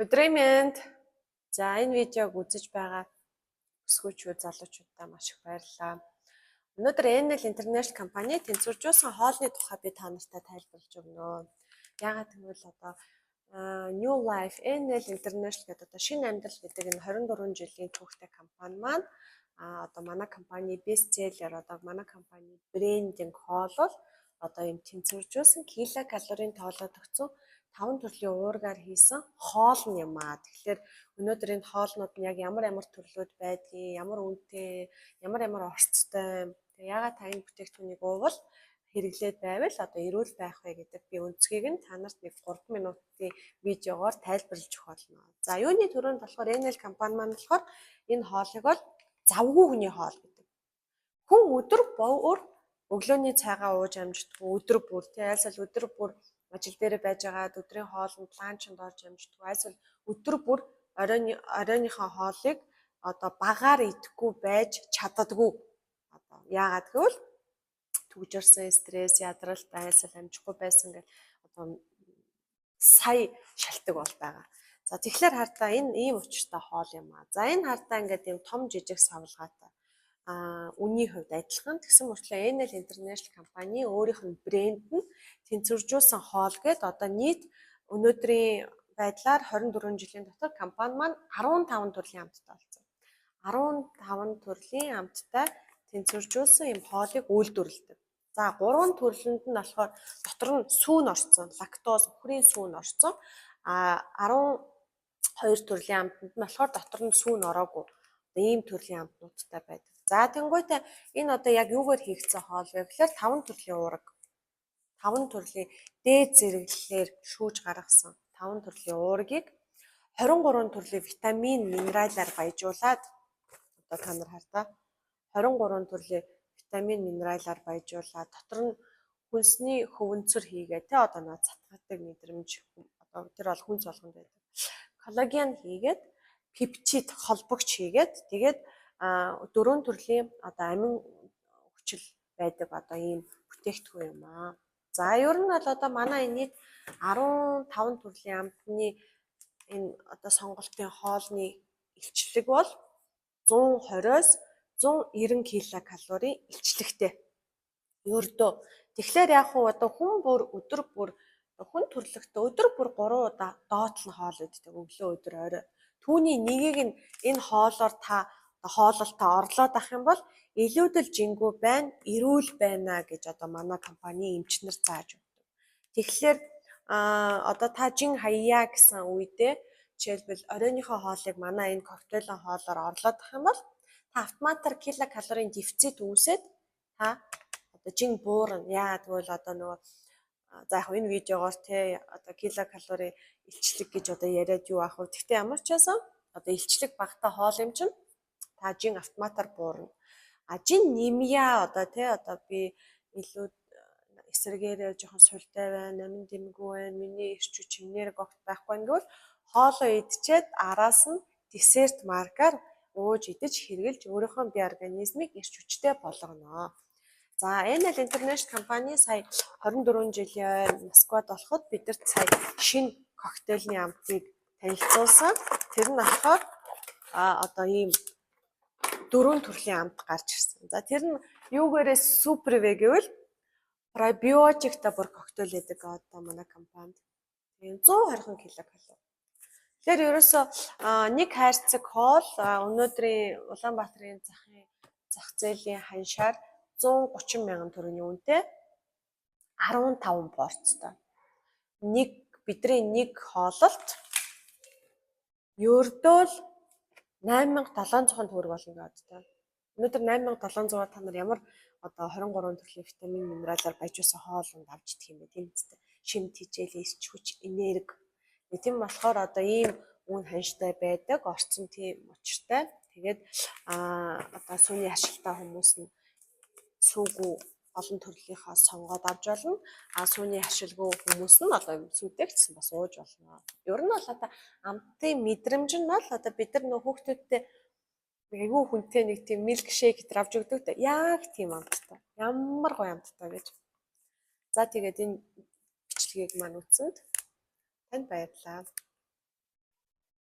Өдрийн мэнд. За энэ видеог үзэж байгаа өсгөөчүүд залуучуудаа маш их баярлалаа. Өнөөдөр NL International компани тэнцвэржүүлсэн хоолны тухай би та нартай тайлбарлаж өгнө. Яагаад гэвэл одоо New Life NL International гэдэг одоо шинэ амьдрал гэдэг энэ 24 жилийн түүхтэй компани маань одоо манай компани бестселлер одоо манай компани брендинг хоол бол одоо юм тэнцвэржүүлсэн килокалорийн тоолоод өгсөн 5 төрлийн уургаар хийсэн хоол юм аа. Тэгэхээр өнөөдөр энэ хоолнууд нь яг ямар төрлүүд байдгийг, ямар үнэтэй, ямар орцтой, яагаад та энэ бүтээгдэхүүнийг уувал хэрэглээд байвал одоо эрүүл байх вэ гэдэг би өнцгийг нь та нарт нэг 3 минутын видеогоор тайлбарлаж өгөх болно. За юуны төрөнд болохоор NL компани маань болохоор энэ хоолыг бол завгүй хүний хоол гэдэг. Хүн өдөр бүр өглөөний цайгаа ууж амждаггүй, өдөр бүр айлсал өдөр бүр ажил дээр байж байгаад өдрийн хоолнд ланчнд орж амждаггүй, айлсал өдөр бүр оройныхоо хоолыг одоо багаар идэхгүй байж чаддаггүй. Одоо яагаад гэвэл түгжирсэн стресс, ядралт, айлсал амжихгүй байсан гэл одоо сая шалтгаан бол байгаа. За тэгэхээр хартаа энэ ийм учиртай хоол юм аа. За энэ хартаа ингээд юм том жижиг савлгаатай. Үнийн хувьд адилхан. Тэгсэн мөртлөө NL International компани өөрийнх нь брэнд нь тэнцвэржүүлсэн хоол гээд одоо нийт өнөөдрийн байдлаар 24 жилийн дотор компани маань 15 төрлийн амттай болсон. 15 төрлийн амттай тэнцвэржүүлсэн юм хоолыг үйлдвэрлэдэг. За 3 төрлөнд нь болохоор дотор нь сүүн орцсон, лактоз, үхрийн сүүн орцсон. 12 төрлийн амтанд нь болохоор дотор нь сүүн ороогүй. Ийм төрлийн амтнуудтай байдаг. За тэнгуйтэй энэ одоо яг юугаар хийгдсэн хоол вэ гэхээр 5 төрлийн уураг. 5 төрлийн дээд зэрэглэлээр шүүж гаргасан 5 төрлийн уургийг 23 төрлийн витамин, минералаар баяжуулаад одоо та нар хартаа 23 төрлийн витамин, минералаар баяжуулаад дотор нь хүнсний хөвөнцөр хийгээ тэ одоо нөө цатгадаг мэдрэмж одоо тэр бол хүнс болгонд байдаг. Коллаген хийгээд пептид холбогч хийгээд тэгээд 4 төрлийн одоо амин хүчил байдаг одоо ийм бүтээгдэхүүн юм аа. За ер нь бол одоо манай энэ 15 төрлийн амтны энэ одоо сонголтын хоолны илчлэг бол 120-оос 190 килокалорийн илчлэгтэй. Ердөө. Тэгэхээр яг хуу одоо хүн бүр өдөр бүр хүн төрлөختөө өдөр бүр 3 удаа доотлон хоол иддэг өглөө өдөр орой. Түүний нэгийг нь энэ хоолоор та хоололтоо орлоод ах юм бол илүүдэл жингүү байна, эрүүл байна гэж одоо манай компани эмчнэр зааж өгдөг. Тэгэхээр одоо та жин хаяа гэсэн үедээ жишээлбэл оройныхоо хоолыг манай энэ коктейлын хоолоор орлоод ах юм бол та автоматар килокалорийн дефицит үүсээд та одоо жин буурна. Яагаад гэвэл одоо нөгөө за яг энэ видеогоор те одоо килокалорийн илчлэг гэж одоо яриад юу аах вэ? Гэхдээ ямар ч байсан одоо илчлэг багтаа хоол юм чинь та жин автоматар буурна. Жин нэмья одоо те одоо би илүү эсрэгээрээ жоохон султай байна, амин дэмгүй байна, миний эрч хүч энерги огт байхгүй нэгвэл хоолоо идчихэд араас нь десерт маркаар ууж идэж хэрглэж өөрийнхөө бие организмыг эрч хүчтэй болгоно. За NL International компани сая 24 жилийн Москвад болоход бидэрт сая шинэ коктейльний амтыг танилцуулсан. Тэр нь болохоор одоо ийм 4 төрлийн амт гарч ирсэн. За тэр нь юугээрээ супер вэ гэвэл пробиотиктай бүр коктейл гэдэг одоо манай компанид. Тийм 120 килокалори. Тэгэхээр ерөөсөө нэг хайрцаг хоол өнөөдрийн Улаанбаатарын зах зээлийн ханшаар 130 мянган төгрөгийн үнэтэй 15 порцтой. Бидний нэг хоололт ердөө л 8700 төгрөг болно гэдэг та. Өнөөдөр 8700-аар та нар ямар одоо 23 төрлийн витамин, минералаар баяжуулсан хоолнд авч идэх юм бэ тийм үстэй. Шимт хичээл, эрч хүч, энерги. Тийм болохоор одоо ийм үн ханштай байдаг, орцсон тийм учиртай. Тэгээд одоо сүүний ашигтай хүмүүс нь сүүгүү олон төрлийнхаа сонгоод авч болно. Сүүний ашиглгүй хүмүүс нь одоо сүйдэгчсэн бас ууж болно. Ер нь бол одоо амтын мэдрэмж нь бол одоо бид нар нөх хүүхдүүдтэй айгүй хүнтэй нэг тийм милк шейк гэдэр авч өгдөг. Яг тийм амттай. Ямар гоё амттай гэж. За тэгээд энэ бичлэгийг маань үзсэнд танд баярлалаа.